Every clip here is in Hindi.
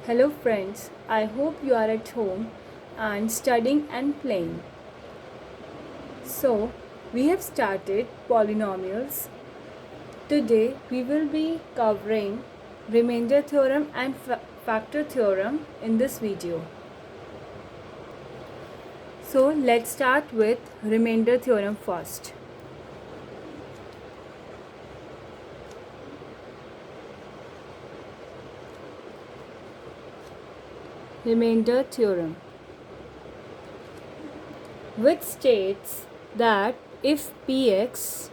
Hello friends, I hope you are at home and studying and playing. So, we have started polynomials. Today we will be covering remainder theorem and factor theorem in this video. So, let's start with remainder theorem first. Remainder theorem, which states that if Px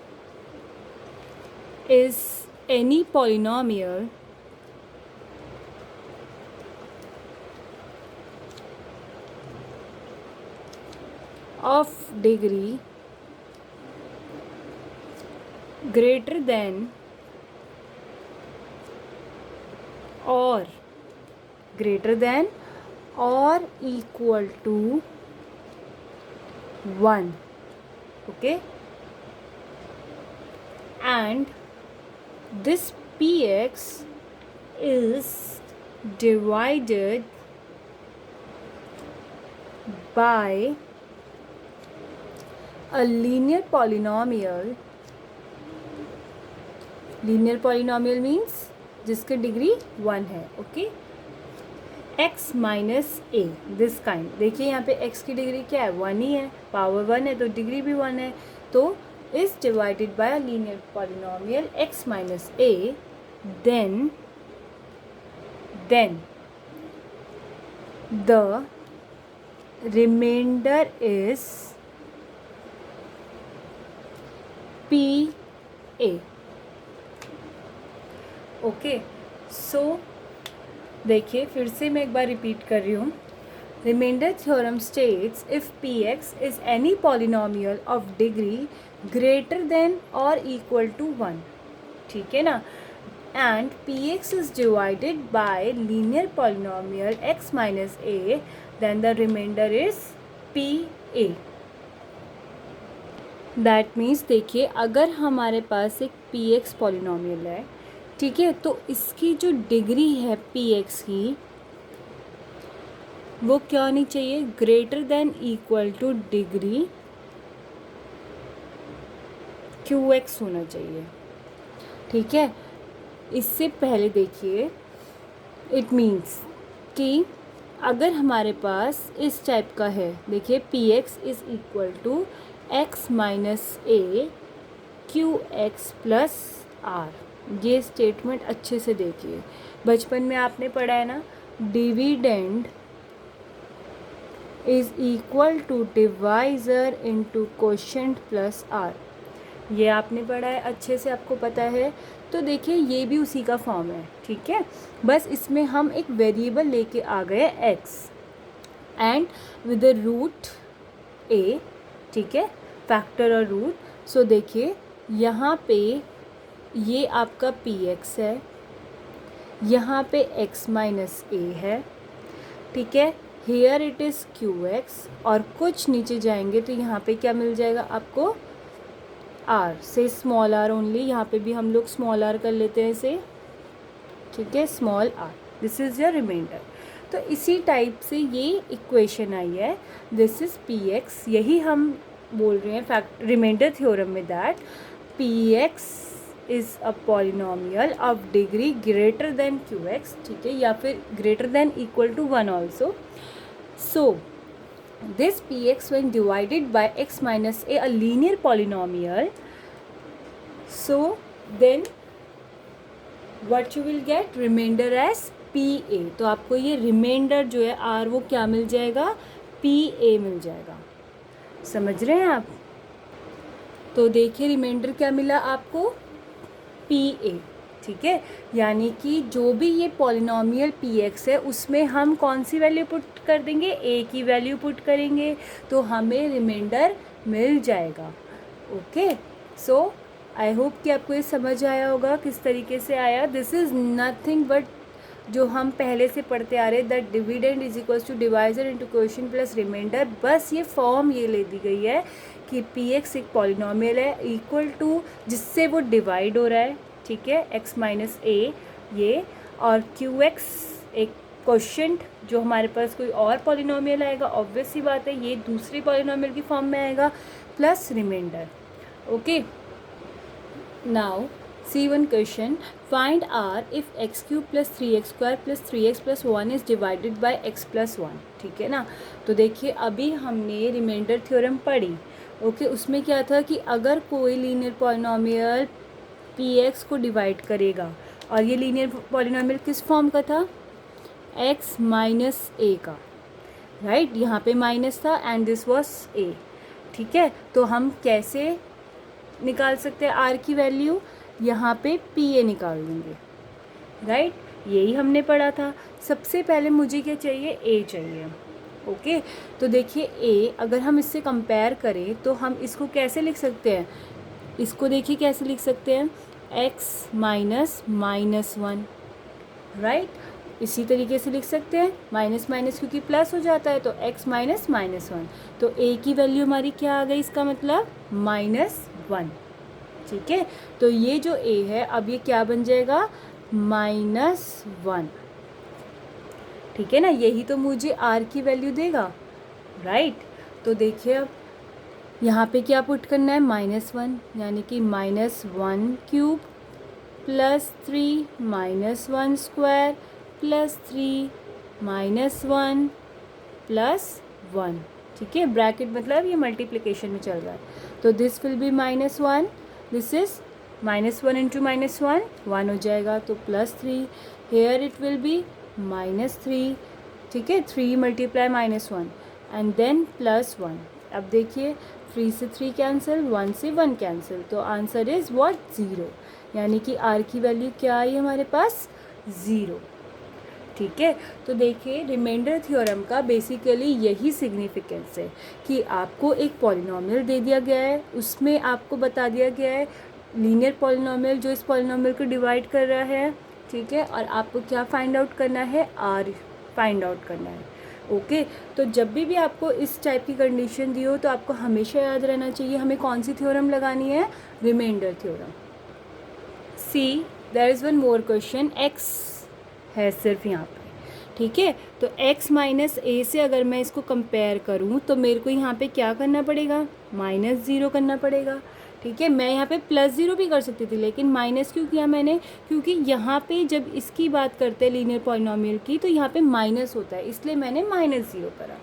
is any polynomial of degree greater than or equal to 1, okay, and this Px is divided by a linear polynomial. Linear polynomial means जिसकी डिग्री 1 है, okay, x minus A, this kind. देखिए यहाँ पे x की डिग्री क्या है, 1 ही है, पावर 1 है तो डिग्री भी 1 है. तो is divided by a linear polynomial x minus A, then the remainder is P a. Okay, so देखिए फिर से मैं एक बार रिपीट कर रही हूँ. Remainder theorem states if P x is any polynomial of degree greater than और इक्वल टू 1, ठीक है ना, and P x is divided by linear polynomial X minus A, then the remainder is P A. That means देखिए अगर हमारे पास एक पी एक्स पॉलिनोमियल है, ठीक है, तो इसकी जो डिग्री है पी एक्स की वो क्या होनी चाहिए, greater than equal two degree Q x होना चाहिए, ठीक है. इससे पहले देखिए इट मीन्स कि अगर हमारे पास इस टाइप का है, देखिए p x is equal to x minus a q x plus r. ये स्टेटमेंट अच्छे से देखिए, बचपन में आपने पढ़ा है ना, dividend is equal to divisor into quotient plus r. ये आपने पढ़ा है, अच्छे से आपको पता है. तो देखिए ये भी उसी का फॉर्म है, ठीक है, बस इसमें हम एक वेरिएबल लेके आ गए x and with the root a, ठीक है, फैक्टर और रूट. सो देखिए यहाँ पे ये आपका पी एक्स है, यहाँ पे x माइनस ए है, ठीक है, here it is q x, और कुछ नीचे जाएंगे तो यहाँ पे क्या मिल जाएगा आपको, r से स्मॉल r ओनली. यहाँ पे भी हम लोग स्मॉल r कर लेते हैं इसे, ठीक है, small r. This is your remainder. तो इसी टाइप से ये इक्वेशन आई है, दिस इज़ पी एक्स. यही हम बोल रहे हैं रिमाइंडर थ्योरम में, that p x is a polynomial of degree greater than q x, ठीक है, या फिर greater than equal to 1 also. So this px when divided by x minus a linear polynomial, so then what you will get, remainder as pa. तो आपको ये रिमाइंडर जो है r वो क्या मिल जाएगा, pa मिल जाएगा. समझ रहे हैं आप. तो देखिए रिमाइंडर क्या मिला आपको, pa, ठीक है, यानी कि जो भी ये पॉलिनोमियल पी एक्स है उसमें हम कौन सी वैल्यू पुट कर देंगे, ए की वैल्यू पुट करेंगे तो हमें रिमाइंडर मिल जाएगा. ओके, सो आई होप कि आपको ये समझ आया होगा किस तरीके से आया. दिस इज़ नथिंग बट जो हम पहले से पढ़ते आ रहे हैं, that dividend is equals to divisor into quotient plus remainder. बस ये फॉर्म ये ले दी गई है कि पी एक्स एक पॉलिनोमियल है इक्वल टू जिससे वो डिवाइड हो रहा है, ठीक है, x माइनस ए ये, और क्यू एक्स एक क्वोशिएंट जो हमारे पास कोई और पॉलिनोमियल आएगा, ऑब्वियस सी बात है ये दूसरी पॉलिनोमियल की फॉर्म में आएगा, plus remainder. Okay, now see one question, find r if x cube plus 3x square plus 3x plus 1 is divided by x plus 1। ठीक है ना। तो देखिए अभी हमने रिमाइंडर थ्योरम पढ़ी। ओके, उसमें क्या था कि अगर कोई लीनियर पॉलिनोमियल px को डिवाइड करेगा, और ये लीनियर पॉलिनोमियल किस फॉर्म का था, x माइनस ए का, राइट, यहाँ पे माइनस था एंड दिस वॉज a। ठीक है, तो हम कैसे निकाल सकते हैं r की वैल्यू, यहाँ पे पी ए निकाल देंगे, राइट, यही हमने पढ़ा था। सबसे पहले मुझे क्या चाहिए, ए चाहिए। ओके, तो देखिए ए अगर हम इससे कंपेयर करें तो हम इसको कैसे लिख सकते हैं, इसको देखिए कैसे लिख सकते हैं, x माइनस माइनस 1, राइट, इसी तरीके से लिख सकते हैं, माइनस माइनस क्योंकि प्लस हो जाता है तो x माइनस माइनस 1, तो a की वैल्यू हमारी क्या आ गई, इसका मतलब -1। ठीक है, तो ये जो a है अब ये क्या बन जाएगा, -1। ठीक है ना, यही तो मुझे r की वैल्यू देगा, राइट। तो देखिए अब यहाँ पे क्या पुट करना है, -1, यानी कि -1 cube plus 3 -1 square plus 3 -1 plus 1। ठीक है, ब्रैकेट मतलब ये मल्टीप्लिकेशन में चल रहा है, तो this will be -1, this is -1 into -1 1 हो जाएगा, तो +3, हेयर इट विल बी -3। ठीक है, 3 मल्टीप्लाई -1 एंड देन +1। अब देखिए 3 से 3 कैंसिल, 1 से 1 कैंसिल, तो आंसर इज़ व्हाट, 0, यानी कि r की वैल्यू क्या आई हमारे पास, 0। ठीक है, तो देखिए रिमाइंडर थ्योरम का बेसिकली यही सिग्निफिकेंस है कि आपको एक पॉलिनोमियल दे दिया गया है, उसमें आपको बता दिया गया है लीनियर पॉलिनोमियल जो इस पॉलिनोमियल को डिवाइड कर रहा है। ठीक है, और आपको क्या फाइंड आउट करना है, r फाइंड आउट करना है। ओके, तो जब भी आपको इस टाइप की कंडीशन दी हो तो आपको हमेशा याद रहना चाहिए हमें कौन सी थ्योरम लगानी है, remainder theorem. See there is one more question, x है सिर्फ यहाँ पे। ठीक है, तो x माइनस ए से अगर मैं इसको कंपेयर करूँ तो मेरे को यहाँ पे क्या करना पड़ेगा, -0 करना पड़ेगा। ठीक है, मैं यहाँ पे +0 भी कर सकती थी, लेकिन माइनस क्यों किया मैंने, क्योंकि यहाँ पे जब इसकी बात करते हैं लीनियर पॉलिनोमियल की तो यहाँ पे माइनस होता है, इसलिए मैंने -0 करा।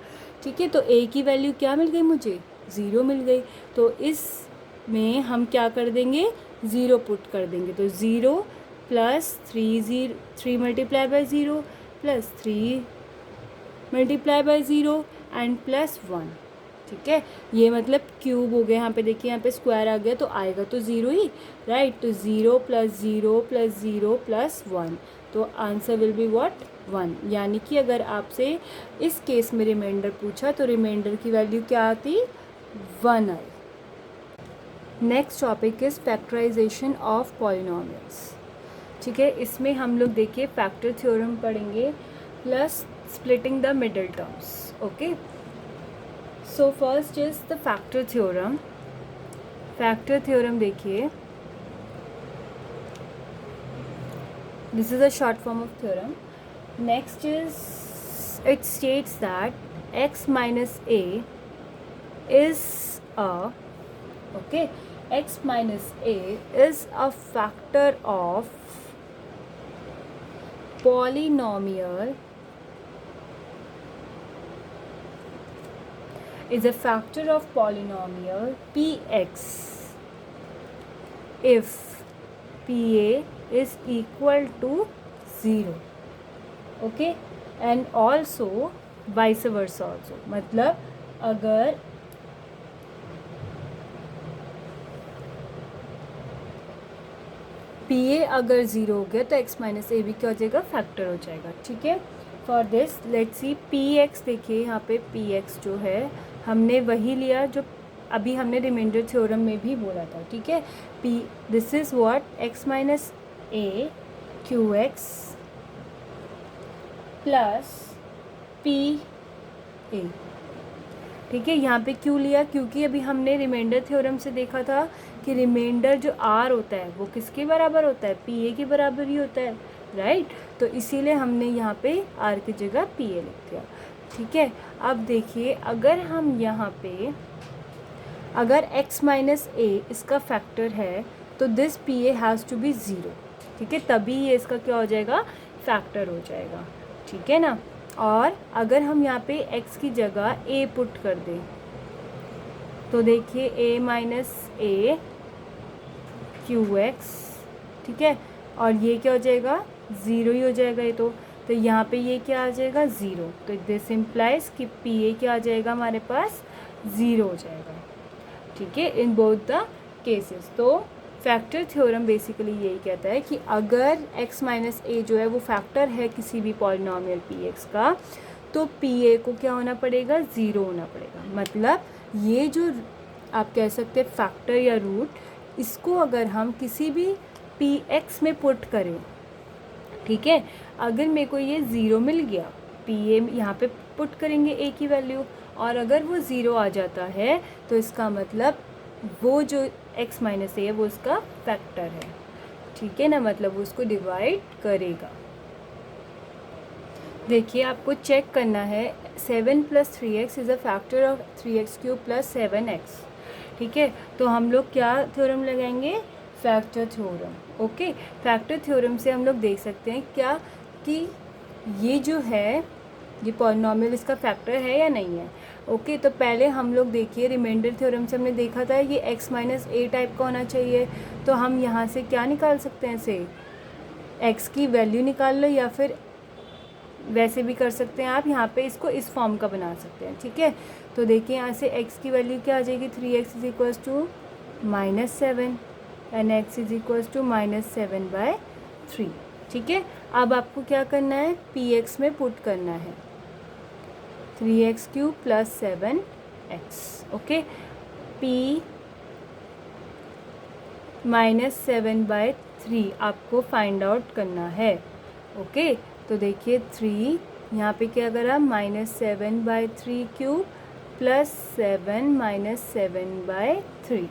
ठीक है, तो a की वैल्यू क्या मिल गई मुझे, 0 मिल गई, तो इसमें हम क्या कर देंगे, 0 पुट कर देंगे, तो 0 plus 3 multiply by 0 plus 3 multiply by 0 and +1। ठीक है, ये मतलब क्यूब हो गया, यहाँ पे देखिए यहाँ पे स्क्वायर आ गया तो आएगा तो 0 ही, राइट, तो 0 प्लस 0 प्लस 0 प्लस 1, तो आंसर विल बी व्हाट, 1। यानी कि अगर आपसे इस केस में रिमाइंडर पूछा तो रिमाइंडर की वैल्यू क्या आती, 1 आई। Next topic is factorisation of polynomials. ठीक है, इसमें हम लोग देखिए फैक्टर थ्योरम पढ़ेंगे plus splitting the middle terms. Okay, so first is the factor theorem. Factor theorem देखिए, this is a short form of theorem. Next is it states that x minus a is a, okay, x minus a is a factor of polynomial, is a factor of polynomial px if pa is equal to 0, okay, and also vice versa also, मतलब अगर पी ए अगर 0 हो गया तो x माइनस ए भी क्या हो जाएगा, फैक्टर हो जाएगा। ठीक है, for this let's see p x, देखिए यहाँ पे पी एक्स जो है हमने वही लिया जो अभी हमने रिमाइंडर थ्योरम में भी बोला था। ठीक है, P this is what, x minus a q x plus P A. ठीक है, यहाँ पे क्यों लिया, क्योंकि अभी हमने रिमाइंडर थ्योरम से देखा था कि रिमाइंडर जो r होता है वो किसके बराबर होता है, पी ए के बराबर ही होता है, राइट। तो इसीलिए हमने यहाँ पे r की जगह pa लिख दिया। ठीक है, अब देखिए अगर हम यहाँ पे अगर x माइनस a इसका फैक्टर है तो this pa has to be zero. ठीक है, तभी ये इसका क्या हो जाएगा, फैक्टर हो जाएगा। ठीक है ना। और अगर हम यहाँ पे x की जगह a पुट कर दें तो देखिए a minus a Q x, ठीक है, और ये क्या हो जाएगा, ज़ीरो ही हो जाएगा ये तो यहाँ पे ये क्या आ जाएगा, ज़ीरो। तो दिस इम्प्लाइज कि पी ए क्या आ जाएगा हमारे पास, ज़ीरो हो जाएगा। ठीक है, इन बोथ द केसेस। तो फैक्टर थ्योरम बेसिकली यही कहता है कि अगर x माइनस ए जो है वो फैक्टर है किसी भी पॉलिनॉमियल पी एक्स का, तो पी ए को क्या होना पड़ेगा, ज़ीरो होना पड़ेगा। मतलब ये जो आप कह सकते हैं फैक्टर या रूट, इसको अगर हम किसी भी पी एक्स में पुट करें, ठीक है, अगर मेरे को ये ज़ीरो मिल गया, पी ए यहाँ पे पुट करेंगे ए की वैल्यू, और अगर वो ज़ीरो आ जाता है तो इसका मतलब वो जो x माइनस ए है वो उसका फैक्टर है। ठीक है ना, मतलब वो उसको डिवाइड करेगा। देखिए आपको चेक करना है 7 + 3x is a factor of 3x cube plus 7x। ठीक है, तो हम लोग क्या थ्योरम लगाएंगे, factor theorem. Okay, factor theorem से हम लोग देख सकते हैं क्या कि ये जो है ये पॉलिनॉमियल इसका फैक्टर है या नहीं है। ओके, तो पहले हम लोग देखिए रिमाइंडर थ्योरम से हमने देखा था ये x माइनस ए टाइप का होना चाहिए। तो हम यहाँ से क्या निकाल सकते हैं, से x की वैल्यू निकाल लो, या फिर वैसे भी कर सकते हैं आप, यहाँ पे इसको इस फॉर्म का बना सकते हैं। ठीक है, तो देखिए यहाँ से x की वैल्यू क्या आ जाएगी, 3x is equals to -7 and x is equals to -7/3। ठीक है, अब आपको क्या करना है, px में पुट करना है 3x cube plus 7x। Okay, p -7/3 आपको फाइंड आउट करना है। ओके, तो देखिए 3 यहाँ पे क्या करा, -7/3 cube plus 7 -7/3।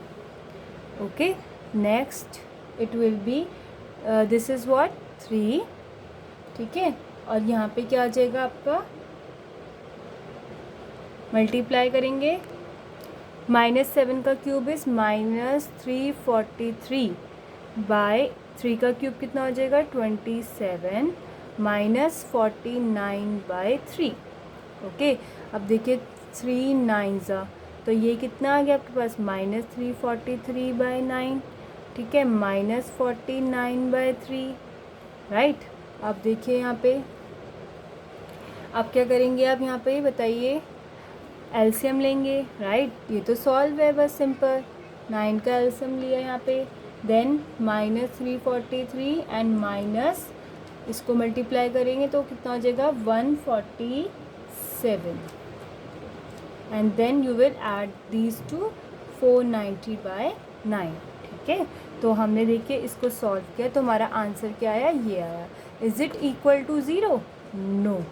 Okay, next it will B this is what 3। ठीक है, और यहाँ पे क्या आ जाएगा आपका, मल्टीप्लाई करेंगे, -7 का क्यूब इज़ -343 बाय 3 का क्यूब कितना हो जाएगा, 27 -49/3। ओके, अब देखिए 3 9 तो ये कितना आ गया आपके पास, -343/9। ठीक है, -49/3, राइट। अब देखिए यहाँ पे आप क्या करेंगे, आप यहाँ पे बताइए, एलसीएम लेंगे, राइट। ये तो सॉल्व है, बस सिंपल 9 का एलसीएम लिया यहाँ पे, देन -343 एंड माइनस इसको मल्टीप्लाई करेंगे तो कितना हो जाएगा, 147 and then you will add these to 490/9। ठीक है, तो हमने देखिए इसको सॉल्व किया तो हमारा आंसर क्या आया, ये आया। Is it equal to zero, no,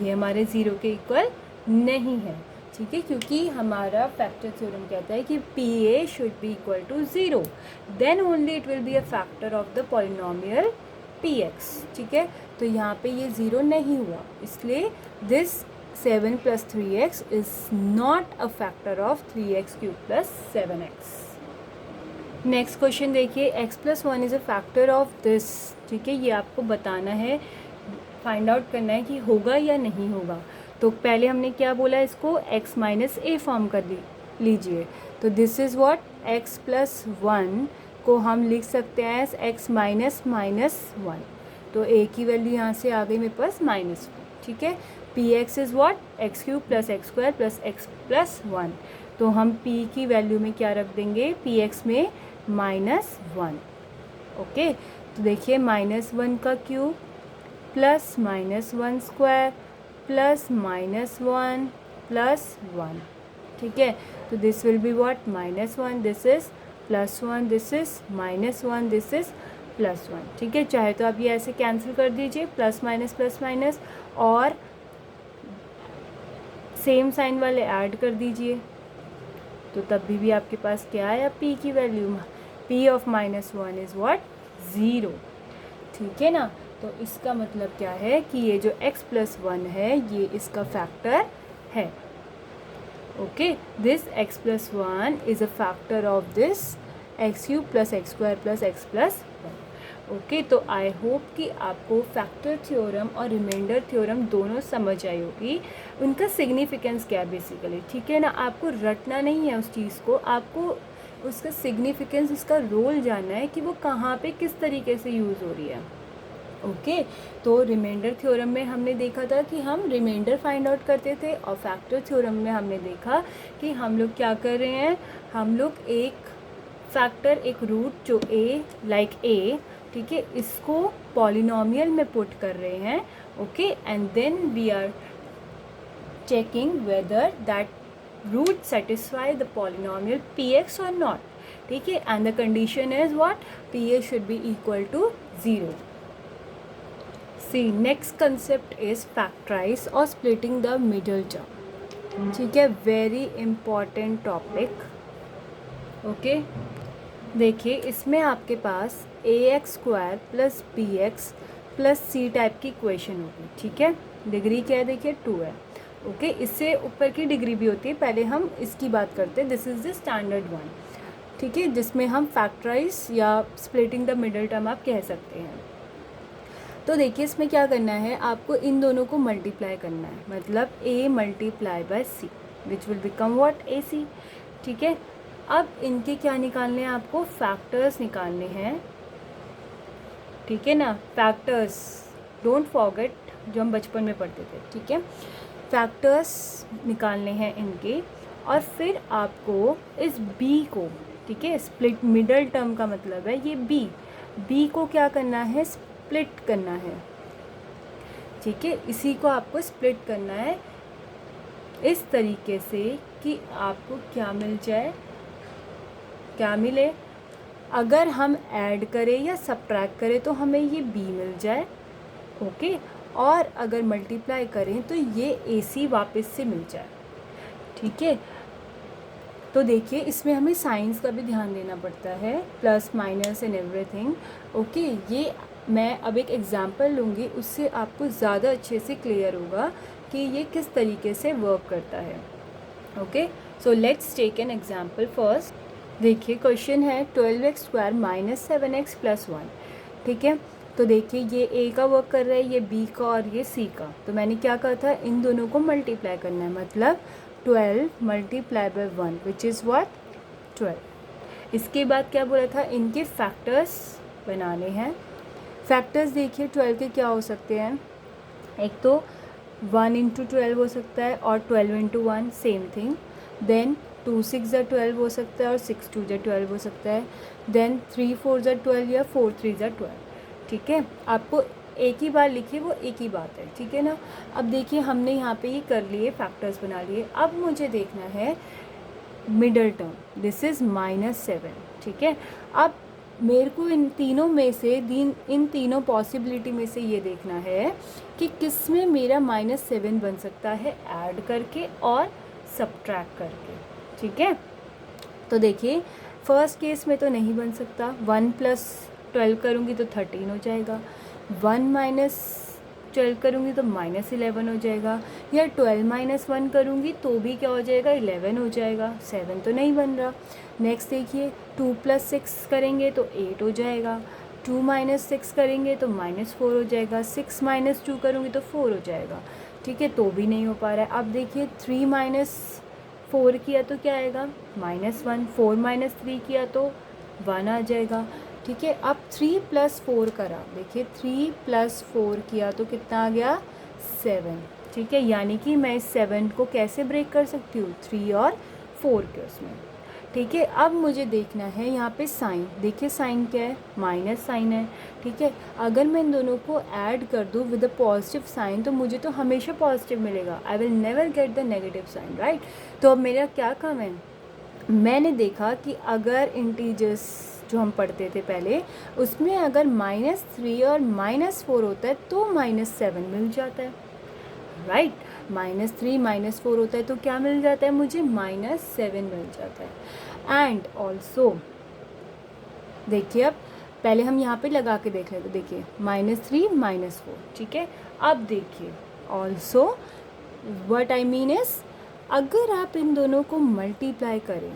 ये हमारे ज़ीरो के इक्वल नहीं है। ठीक है, क्योंकि हमारा फैक्टर थ्योरम कहता है कि p a should be equal to zero, then only it will be a factor of the polynomial p x. ठीक है, तो यहाँ पे ये ज़ीरो नहीं हुआ, इसलिए this 7 + 3x is not a factor of 3x cube plus 7x। Next question देखिए, x + 1 is a factor of this. ठीक है, ये आपको बताना है, फाइंड आउट करना है कि होगा या नहीं होगा। तो पहले हमने क्या बोला, इसको x माइनस ए फॉर्म कर लीजिए। तो दिस इज़ व्हाट, x + 1 को हम लिख सकते हैं एज x -1। तो a की वैल्यू यहाँ से आ गई मेरे पास -1। ठीक है, P x is what, x³ + x² + x + 1। तो हम p की वैल्यू में क्या रख देंगे, पी एक्स में -1। ओके, तो देखिए -1 का क्यूब प्लस -1² प्लस -1 प्लस 1। ठीक है, तो this will be what, -1, this is +1, this is -1, this is +1। ठीक है, चाहे तो आप ये ऐसे कैंसिल कर दीजिए, प्लस माइनस, और सेम साइन वाले ऐड कर दीजिए, तो तब भी आपके पास क्या आया, p की value, p of -1 is what, 0। ठीक है ना, तो इसका मतलब क्या है कि ये जो x+1 है ये इसका फैक्टर है। Okay, this x+1 is a factor of this x³ + x² + x+1। Okay, तो आई होप कि आपको फैक्टर थ्योरम और रिमाइंडर थ्योरम दोनों समझ आई होगी। उनका सिग्निफिकेंस क्या है बेसिकली, ठीक है ना। आपको रटना नहीं है उस चीज़ को, आपको उसका सिग्निफिकेंस, उसका रोल जानना है कि वो कहाँ पे किस तरीके से यूज़ हो रही है। ओके, तो रिमाइंडर थ्योरम में हमने देखा था कि हम रिमाइंडर फाइंड आउट करते थे, और फैक्टर थ्योरम में हमने देखा कि हम लोग क्या कर रहे हैं, हम लोग एक फैक्टर, एक रूट जो a लाइक a, ठीक है, इसको पॉलिनोमियल में पुट कर रहे हैं। Okay, and then we are checking whether that root satisfy the polynomial px or not, ठीक है, and the condition is what, px should be equal to 0। See next concept is factorize or splitting the middle term, ठीक है, वेरी इंपॉर्टेंट टॉपिक। ओके, देखिए इसमें आपके पास ax² + bx + c टाइप की इक्वेशन होगी, ठीक है। डिग्री क्या है, देखिए 2 है। ओके, इससे ऊपर की डिग्री भी होती है, पहले हम इसकी बात करते हैं। This is the standard one, ठीक है, जिसमें हम फैक्टराइज या स्प्लिटिंग द मिडल टर्म आप कह सकते हैं। तो देखिए इसमें क्या करना है, आपको इन दोनों को मल्टीप्लाई करना है, मतलब a × c which will become what, ac, ठीक है। अब इनके क्या निकालने हैं, आपको फैक्टर्स निकालने हैं, ठीक है ना। फैक्टर्स, डोंट फॉरगेट जो हम बचपन में पढ़ते थे, ठीक है। फैक्टर्स निकालने हैं इनके, और फिर आपको इस b को, ठीक है, स्प्लिट मिडल टर्म का मतलब है ये b को क्या करना है, स्प्लिट करना है, ठीक है। इसी को आपको स्प्लिट करना है इस तरीके से कि आपको क्या मिल जाए, क्या मिले, अगर हम ऐड करें या सब्ट्रैक्ट करें तो हमें ये b मिल जाए। ओके, और अगर मल्टीप्लाई करें तो ये ac वापस से मिल जाए, ठीक है। तो देखिए इसमें हमें साइंस का भी ध्यान देना पड़ता है, plus minus and everything. Okay, ये मैं अब एक एग्जांपल लूँगी, उससे आपको ज़्यादा अच्छे से क्लियर होगा कि ये किस तरीके से वर्क करता है। Okay, so let's take an example first. देखिए क्वेश्चन है 12x² - 7x + 1, ठीक है। तो देखिए ये a का वर्क कर रहा है, ये b का और ये c का। तो मैंने क्या कहा था, इन दोनों को मल्टीप्लाई करना है, मतलब 12 × 1 विच इज़ व्हाट, 12। इसके बाद क्या बोला था, इनके फैक्टर्स बनाने हैं। फैक्टर्स देखिए 12 के क्या हो सकते हैं, एक तो 1 × 12 हो सकता है, और 12 × 1 सेम थिंग। देन 2 6 ज़ा 12 हो सकता है, और 6 2 ज़ा 12 हो सकता है। देन 3 4 ज़ा 12 या 4 3 ज़ा 12, ठीक है। आपको एक ही बार लिखिए, वो एक ही बात है, ठीक है ना। अब देखिए हमने यहाँ पे ये कर लिए, फैक्टर्स बना लिए। अब मुझे देखना है मिडल टर्म, दिस इज़ -7, ठीक है। अब मेरे को इन तीनों में से इन तीनों पॉसिबिलिटी में से ये देखना है कि किस में मेरा -7 बन सकता है, ऐड करके और सब्ट्रैक्ट करके, ठीक है। तो देखिए फर्स्ट केस में तो नहीं बन सकता, 1 + 12 करूँगी तो 13 हो जाएगा, 1 - 12 करूँगी तो -11 हो जाएगा, या 12 - 1 करूँगी तो भी क्या हो जाएगा, 11 हो जाएगा, 7 तो नहीं बन रहा। नेक्स्ट देखिए 2 + 6 करेंगे तो 8 हो जाएगा, 2 - 6 करेंगे तो -4 हो जाएगा, 6 - 2 करूँगी तो 4 हो जाएगा, ठीक है, तो भी नहीं हो पा रहा है। अब देखिए 3 - 4 किया तो क्या आएगा, -1, 4 - 3 किया तो 1 आ जाएगा, ठीक है। अब 3 + 4 करा, देखिए 3 + 4 किया तो कितना आ गया, 7, ठीक है। यानी कि मैं इस 7 को कैसे ब्रेक कर सकती हूँ, 3 और 4 के उसमें, ठीक है। अब मुझे देखना है यहाँ पे साइन, देखिए साइन क्या है, माइनस साइन है, ठीक है। अगर मैं इन दोनों को ऐड कर दूँ विद अ पॉजिटिव साइन तो मुझे तो हमेशा पॉजिटिव मिलेगा, I will never get the negative sign, right. तो अब मेरा क्या काम है, मैंने देखा कि अगर इंटीजर्स जो हम पढ़ते थे पहले, उसमें अगर -3 और -4 होता है तो -7 मिल जाता है, राइट। -3 -4 होता है तो क्या मिल जाता है मुझे, -7 मिल जाता है। एंड ऑल्सो देखिए अब पहले हम यहाँ पे लगा के देख लेते, देखिए -3 -4, ठीक है। अब देखिए also what I mean is, अगर आप इन दोनों को मल्टीप्लाई करें,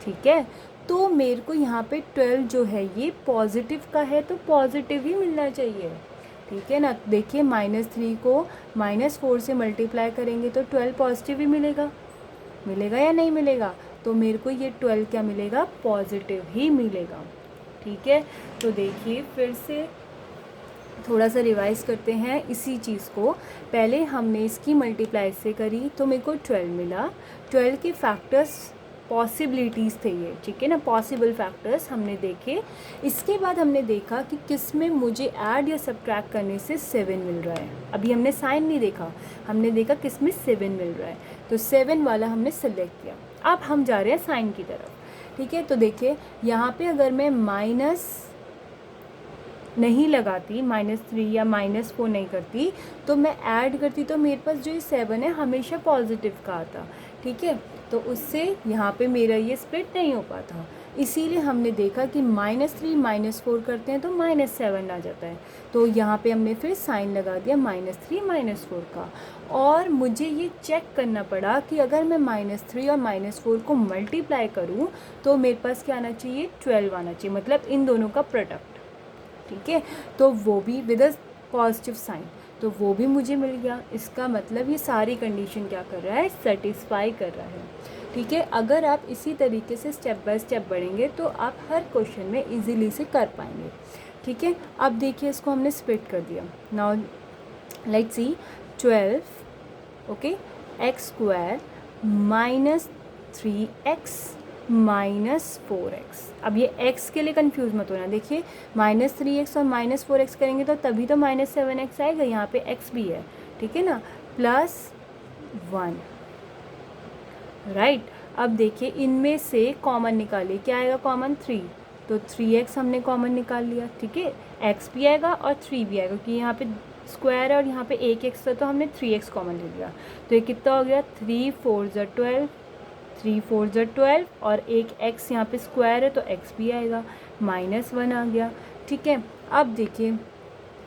ठीक है, तो मेरे को यहाँ पे 12 जो है ये पॉजिटिव का है, तो पॉजिटिव ही मिलना चाहिए, ठीक है ना। देखिए -3 को -4 से मल्टीप्लाई करेंगे तो 12 पॉजिटिव ही मिलेगा, मिलेगा या नहीं मिलेगा। तो मेरे को ये 12 क्या मिलेगा, पॉजिटिव ही मिलेगा, ठीक है। तो देखिए फिर से थोड़ा सा रिवाइज करते हैं इसी चीज़ को। पहले हमने इसकी मल्टीप्लाई से करी तो मेरे को 12 मिला, 12 के फैक्टर्स पॉसिबिलिटीज़ थे ये, ठीक है ना, पॉसिबल फैक्टर्स हमने देखे। इसके बाद हमने देखा कि किस में मुझे ऐड या सब्ट्रैक्ट करने से 7 मिल रहा है। अभी हमने साइन नहीं देखा, हमने देखा किस में 7 मिल रहा है, तो 7 वाला हमने सेलेक्ट किया। अब हम जा रहे हैं साइन की तरफ, ठीक है। तो देखिए यहाँ पे अगर मैं माइनस नहीं लगाती, -3 या -4 नहीं करती, तो मैं ऐड करती, तो मेरे पास जो ये 7 है हमेशा पॉजिटिव का आता, ठीक है। तो उससे यहाँ पे मेरा ये स्प्लिट नहीं हो पाता, इसीलिए हमने देखा कि -3 -4 करते हैं तो -7 आ जाता है। तो यहाँ पे हमने फिर साइन लगा दिया -3 -4 का। और मुझे ये चेक करना पड़ा कि अगर मैं -3 और -4 को मल्टीप्लाई करूँ तो मेरे पास क्या आना चाहिए, 12 आना चाहिए, मतलब इन दोनों का प्रोडक्ट, ठीक है। तो वो भी विद अ पॉजिटिव साइन, तो वो भी मुझे मिल गया। इसका मतलब ये सारी कंडीशन क्या कर रहा है, सेटिस्फाई कर रहा है, ठीक है। अगर आप इसी तरीके से स्टेप बाय स्टेप बढ़ेंगे तो आप हर क्वेश्चन में इजीली से कर पाएंगे, ठीक है। अब देखिए इसको हमने स्प्लिट कर दिया। Now let's see 12 okay x² -3x -4x। अब ये x के लिए कंफ्यूज मत होना, देखिए -3x और -4x करेंगे तो तभी तो -7x आएगा, यहाँ पे x भी है, ठीक है ना, +1, राइट। अब देखिए इनमें से कॉमन निकालिए, क्या आएगा कॉमन, 3, तो 3x हमने कॉमन निकाल लिया, ठीक है। x भी आएगा और 3 भी आएगा, क्योंकि यहाँ पे स्क्वायर है और यहाँ पे एक x था, तो हमने 3x कॉमन ले लिया। तो ये कितना हो गया, 3 4 12, 3 4 12, और एक x यहाँ पे स्क्वायर है तो x भी आएगा, -1 आ गया, ठीक है। अब देखिए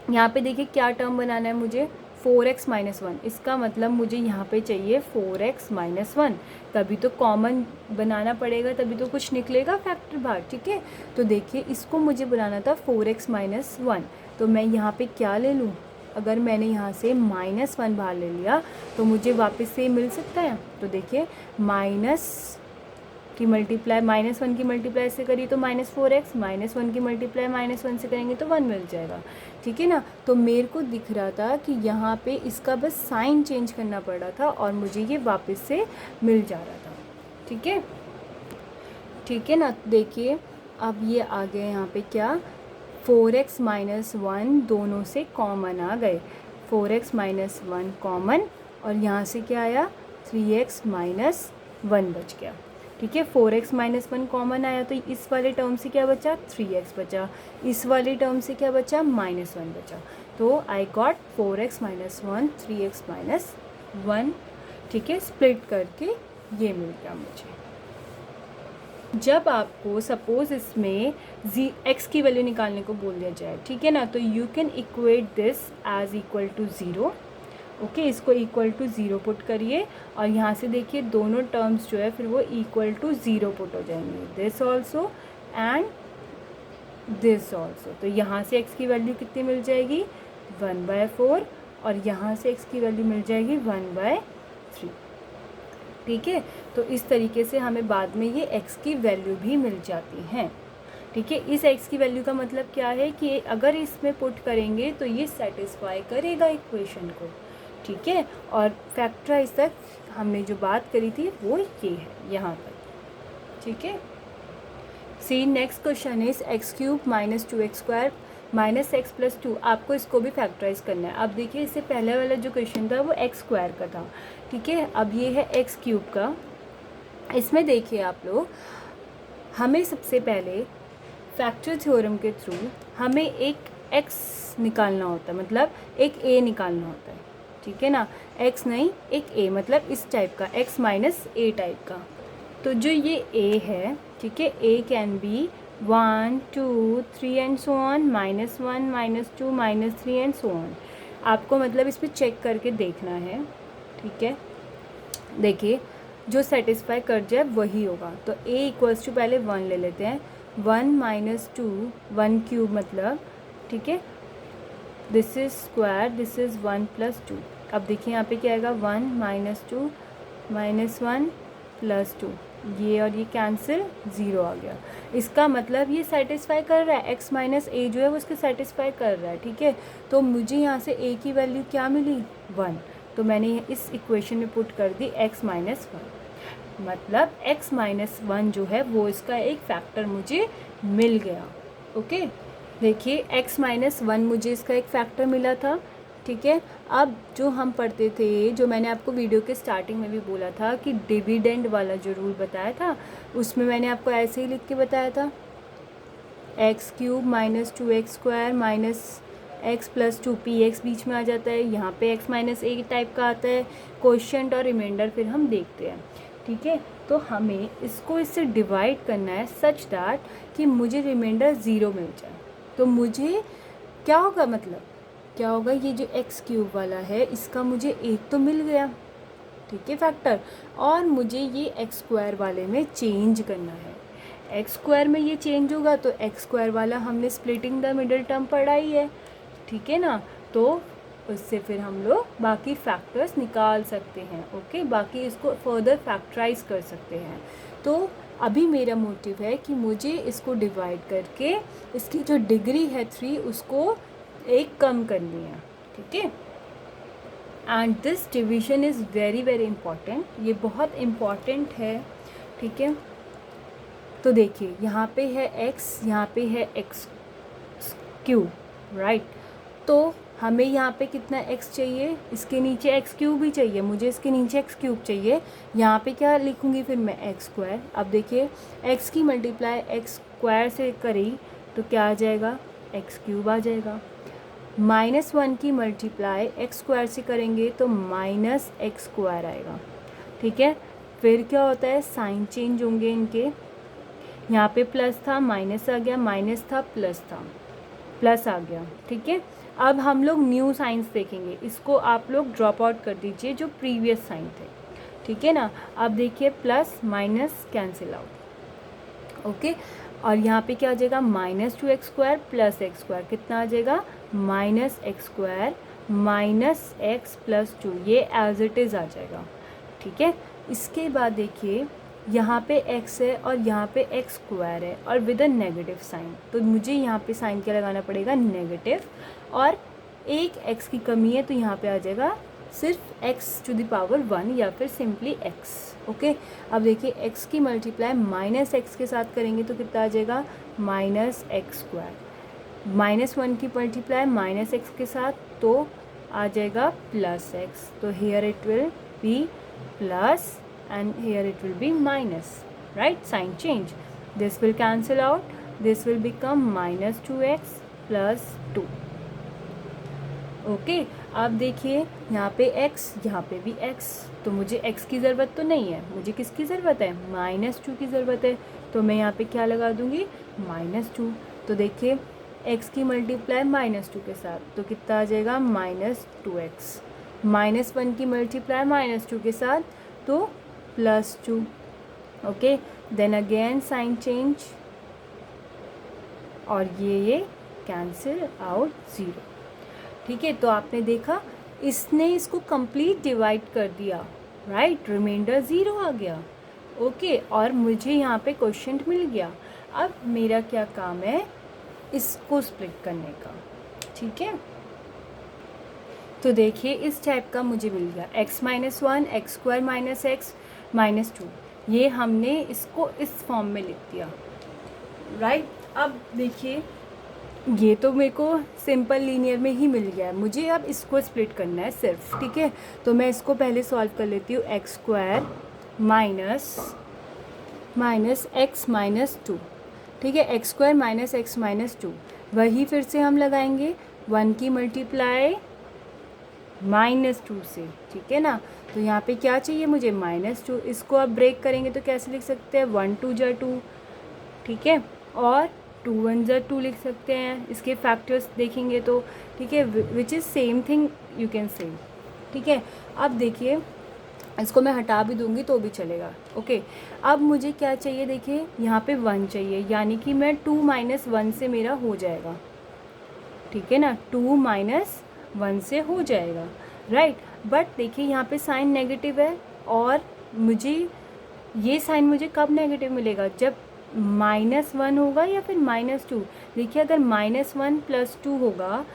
यहाँ पे देखिए क्या टर्म बनाना है मुझे, 4x -1, इसका मतलब मुझे यहाँ पे चाहिए 4x -1, तभी तो कॉमन बनाना पड़ेगा, तभी तो कुछ निकलेगा फैक्टर बाहर, ठीक है। तो देखिए इसको मुझे बनाना था 4x -1, तो मैं यहाँ पे क्या ले लूँ, अगर मैंने यहाँ से -1 बाहर ले लिया तो मुझे वापस से मिल सकता है। तो देखिए -1 की मल्टीप्लाई से करी तो -4x, -1 की मल्टीप्लाई -1 से करेंगे तो 1 मिल जाएगा, ठीक है ना। तो मेरे को दिख रहा था कि यहाँ पे इसका बस साइन चेंज करना पड़ रहा था और मुझे ये वापस से मिल जा रहा था, ठीक है, ठीक है ना। देखिए अब ये आ गया यहाँ पे क्या, 4x -1 दोनों से कॉमन आ गए, 4x -1 कॉमन, और यहाँ से क्या आया, 3x -1 बच गया, ठीक है। 4x -1 कॉमन आया तो इस वाले टर्म से क्या बचा, 3x बचा, इस वाले टर्म से क्या बचा, -1 बचा। तो आई गॉट 4x -1 3x -1, ठीक है। स्प्लिट करके ये मिल गया मुझे। जब आपको सपोज इसमें x की वैल्यू निकालने को बोल दिया जाए, ठीक है ना, तो you can equate this as equal to 0, okay. इसको इक्वल टू 0 पुट करिए और यहाँ से देखिए दोनों टर्म्स जो है फिर वो इक्वल टू 0 पुट हो जाएंगे, this also and this also. तो यहाँ से x की वैल्यू कितनी मिल जाएगी, 1/4, और यहाँ से x की वैल्यू मिल जाएगी 1/3, ठीक है। तो इस तरीके से हमें बाद में ये x की वैल्यू भी मिल जाती हैं, ठीक है। इस x की वैल्यू का मतलब क्या है कि अगर इसमें पुट करेंगे तो ये सेटिस्फाई करेगा इक्वेशन को, ठीक है। और फैक्टराइज तक हमने जो बात करी थी वो ये है यहाँ तक, ठीक है। See next question is x³ -2x² -x + 2। आपको इसको भी फैक्टराइज करना है। अब देखिए इससे पहले वाला जो क्वेश्चन था वो x² का था, ठीक है। अब ये है x³ का। इसमें देखिए आप लोग, हमें सबसे पहले फैक्टर थ्योरम के थ्रू हमें एक x निकालना होता है, मतलब एक a निकालना होता है, ठीक है ना, x नहीं एक a, मतलब इस टाइप का x - a टाइप का। तो जो ये a है, ठीक है, a can be 1 2 3 and so on, -1 -2 -3 and so on. आपको मतलब इस पर चेक करके देखना है, ठीक है। देखिए जो सेटिस्फाई कर जाए वही होगा। तो a इक्वल्स टू पहले 1 ले लेते हैं, 1 -2 1 क्यूब मतलब, ठीक है, this is square, this is 1 + 2। अब देखिए यहाँ पे क्या आएगा, 1 -2 -1 + 2, ये और ये कैंसिल, 0 आ गया। इसका मतलब ये सेटिस्फाई कर रहा है, x - a जो है वो इसके सेटिस्फाई कर रहा है, ठीक है। तो मुझे यहाँ से a की वैल्यू क्या मिली, 1। तो मैंने इस इक्वेशन में पुट कर दी x - 1, मतलब x - 1 जो है वो इसका एक फैक्टर मुझे मिल गया। ओके, देखिए x - 1 मुझे इसका एक फैक्टर मिला था, ठीक है। अब जो हम पढ़ते थे, जो मैंने आपको वीडियो के स्टार्टिंग में भी बोला था कि डिविडेंड वाला जो रूल बताया था, उसमें मैंने आपको ऐसे ही लिख के बताया था, x³ - 2x² - x + 2px बीच में आ जाता है। यहाँ पे x - a टाइप का आता है क्वोशिएंट और रिमाइंडर, फिर हम देखते हैं, ठीक है। तो हमें इसको इससे डिवाइड करना है सच दैट कि मुझे रिमाइंडर 0 मिल जाए। तो मुझे क्या होगा, मतलब क्या होगा, ये जो x³ वाला है इसका मुझे एक तो मिल गया, ठीक है, फैक्टर, और मुझे ये x² वाले में चेंज करना है। x² में ये चेंज होगा तो x² वाला हमने स्प्लिटिंग द मिडिल टर्म पढ़ा ही है, ठीक है ना। तो उससे फिर हम लोग बाकी फैक्टर्स निकाल सकते हैं, ओके, बाकी इसको फर्दर फैक्टराइज कर सकते हैं। तो अभी मेरा मोटिव है कि मुझे इसको डिवाइड करके इसकी जो डिग्री है 3 उसको एक कम करनी है, ठीक है। And this division is very very important, ये बहुत इम्पॉर्टेंट है, ठीक है। तो देखिए यहाँ पे है x, यहाँ पे है x³ राइट। तो हमें यहाँ पे कितना x चाहिए, इसके नीचे x³ भी चाहिए, मुझे इसके नीचे x³ चाहिए। यहाँ पे क्या लिखूँगी फिर मैं, x²। अब देखिए x की मल्टीप्लाई x² से करी तो क्या आ जाएगा, x³ आ जाएगा। -1 की मल्टीप्लाई x² से करेंगे तो -x² आएगा, ठीक है। फिर क्या होता है, साइन चेंज होंगे इनके, यहाँ पे प्लस था माइनस आ गया, माइनस था प्लस था, प्लस आ गया, ठीक है। अब हम लोग न्यू साइंस देखेंगे, इसको आप लोग ड्रॉप आउट कर दीजिए जो प्रीवियस साइन थे, ठीक है ना। अब देखिए plus minus cancel out, okay. और यहाँ पे क्या आ जाएगा, -2x² + x², कितना आ जाएगा, -x² -x + 2, ये एज इट इज़ आ जाएगा, ठीक है। इसके बाद देखिए यहाँ पे x है और यहाँ पे x² है और विद अ नेगेटिव साइन, तो मुझे यहाँ पे साइन क्या लगाना पड़ेगा, नेगेटिव, और एक x की कमी है तो यहाँ पे आ जाएगा सिर्फ x⁴ या फिर सिंपली x, ओके। अब देखिए x की मल्टीप्लाई -x के साथ करेंगे तो कितना आ जाएगा, -x²। -1 की मल्टीप्लाई -x के साथ तो आ जाएगा +x, तो here it will be plus and here it will be minus, right, sign change, this will cancel out, this will become -2x + 2, okay. अब देखिए यहाँ पे x, यहाँ पे भी x, तो मुझे x की ज़रूरत तो नहीं है, मुझे किसकी ज़रूरत है, -2 की ज़रूरत है। तो मैं यहाँ पे क्या लगा दूँगी, -2। तो देखिए x की मल्टीप्लाई -2 के साथ तो कितना आ जाएगा, -2x, -1 की मल्टीप्लाई -2 के साथ तो +2, okay. Then again sign change और ये कैंसिल आउट 0, ठीक है। तो आपने देखा इसने इसको कंप्लीट डिवाइड कर दिया, राइट, रिमाइंडर 0 आ गया, ओके। और मुझे यहाँ पे क्वोशिएंट मिल गया। अब मेरा क्या काम है, इसको स्प्लिट करने का, ठीक है। तो देखिए इस टाइप का मुझे मिल गया, x - 1 x² - x -2, ये हमने इसको इस फॉर्म में लिख दिया, राइट। अब देखिए ये तो मेरे को सिंपल लीनियर में ही मिल गया है, मुझे अब इसको स्प्लिट करना है सिर्फ, ठीक है। तो मैं इसको पहले सॉल्व कर लेती हूँ, x² - x - 2, ठीक है, x² - x - 2, वही फिर से हम लगाएंगे 1 की मल्टीप्लाई -2 से, ठीक है ना। तो यहाँ पे क्या चाहिए मुझे, -2, इसको अब ब्रेक करेंगे तो कैसे लिख सकते हैं, 1 2 जा 2, ठीक है। और 2 1 ज़ा 2 लिख सकते हैं, इसके फैक्टर्स देखेंगे तो, ठीक है, which is same thing you can say, ठीक है। अब देखिए इसको मैं हटा भी दूंगी तो भी चलेगा, ओके। अब मुझे क्या चाहिए, देखिए यहाँ पे 1 चाहिए, यानी कि मैं 2 - 1 से मेरा हो जाएगा, ठीक है ना, 2 - 1 से हो जाएगा, राइट। बट देखिए यहाँ पे साइन नेगेटिव है, और मुझे ये साइन मुझे कब नेगेटिव मिलेगा, जब -1 होगा या फिर -2। देखिए अगर -1 + 2 होगा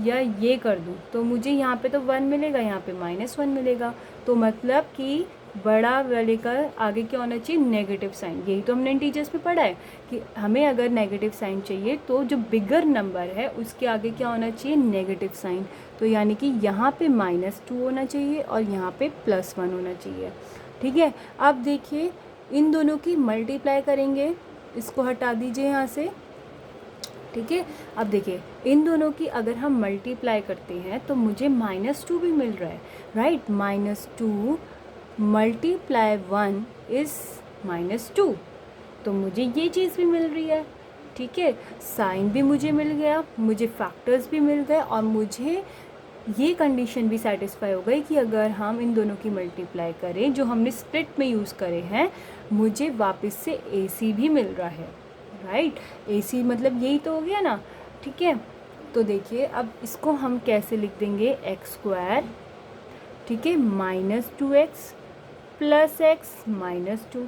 या ये कर दूँ तो मुझे यहाँ पे तो 1 मिलेगा, यहाँ पे -1 मिलेगा। तो मतलब कि बड़ा वाले का आगे क्या होना चाहिए, नेगेटिव साइन। यही तो हमने इंटीजर्स में पढ़ा है कि हमें अगर नेगेटिव साइन चाहिए तो जो बिगर नंबर है उसके आगे क्या होना चाहिए, नेगेटिव साइन। तो यानी कि यहाँ पे -2 होना चाहिए और यहाँ पे +1 होना चाहिए, ठीक है। अब देखिए इन दोनों की मल्टीप्लाई करेंगे, इसको हटा दीजिए यहाँ से, ठीक है। अब देखिए इन दोनों की अगर हम मल्टीप्लाई करते हैं तो मुझे -2 भी मिल रहा है, राइट। -2 × 1 इज़ -2, तो मुझे ये चीज़ भी मिल रही है, ठीक है। साइन भी मुझे मिल गया, मुझे फैक्टर्स भी मिल गए, और मुझे ये कंडीशन भी सेटिस्फाई हो गई कि अगर हम इन दोनों की मल्टीप्लाई करें जो हमने स्प्लिट में यूज़ करे हैं, मुझे वापस से AC भी मिल रहा है, राइट। AC मतलब यही तो हो गया ना, ठीक है। तो देखिए अब इसको हम कैसे लिख देंगे, x², ठीक है, -2x + x - 2।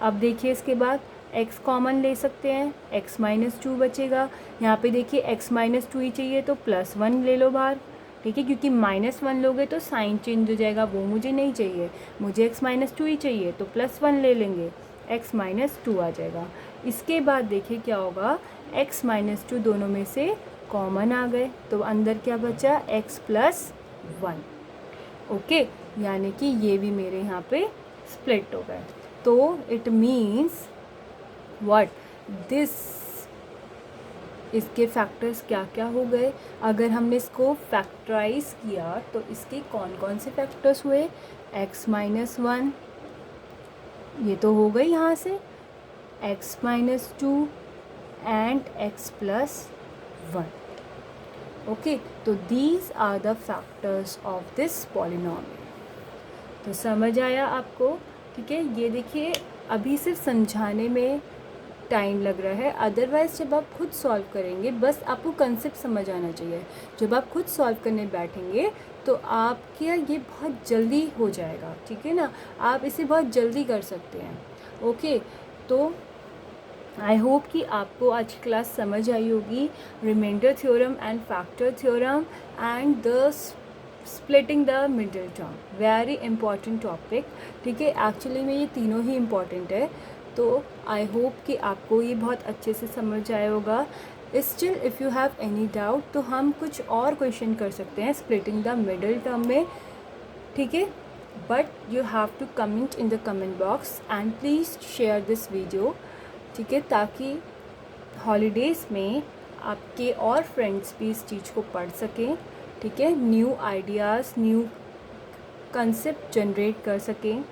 अब देखिए इसके बाद x कॉमन ले सकते हैं, x - 2 बचेगा। यहाँ पे देखिए x - 2 ही चाहिए तो +1 ले लो बाहर, ठीक है, क्योंकि -1 लोगे तो साइन चेंज हो जाएगा, वो मुझे नहीं चाहिए, मुझे x - 2 ही चाहिए, तो +1 ले लेंगे, x - 2 आ जाएगा। इसके बाद देखिए क्या होगा, x - 2 दोनों में से कॉमन आ गए, तो अंदर क्या बचा, x + 1, ओके। यानी कि ये भी मेरे यहाँ पे स्प्लिट हो गए। तो इट मीन्स व्हाट, दिस, इसके फैक्टर्स क्या क्या हो गए, अगर हमने इसको फैक्टराइज किया तो इसके कौन कौन से फैक्टर्स हुए, x - 1 ये तो हो गई यहाँ से, x - 2 एंड x + 1, ओके। तो these are the factors of this polynomial. तो समझ आया आपको, ठीक है। ये देखिए अभी सिर्फ समझाने में टाइम लग रहा है, अदरवाइज़ जब आप खुद सॉल्व करेंगे, बस आपको कंसेप्ट समझ आना चाहिए। जब आप खुद सॉल्व करने बैठेंगे तो आपके ये बहुत जल्दी हो जाएगा, ठीक है ना, आप इसे बहुत जल्दी कर सकते हैं, ओके। तो आई होप कि आपको आज की क्लास समझ आई होगी, remainder theorem and factor theorem and the splitting the middle term, very important topic, ठीक है। एक्चुअली में ये तीनों ही इम्पॉर्टेंट है, तो आई होप कि आपको ये बहुत अच्छे से समझ आया होगा। Still if you have any doubt तो हम कुछ और क्वेश्चन कर सकते हैं स्प्लिटिंग द मिडिल टर्म में, ठीक है। But you have to comment in the comment box and please share this video, ठीक है, ताकि हॉलीडेज़ में आपके और फ्रेंड्स भी इस चीज़ को पढ़ सकें, ठीक है, new ideas, new concept generate कर सकें,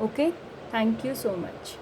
okay. Thank you so much.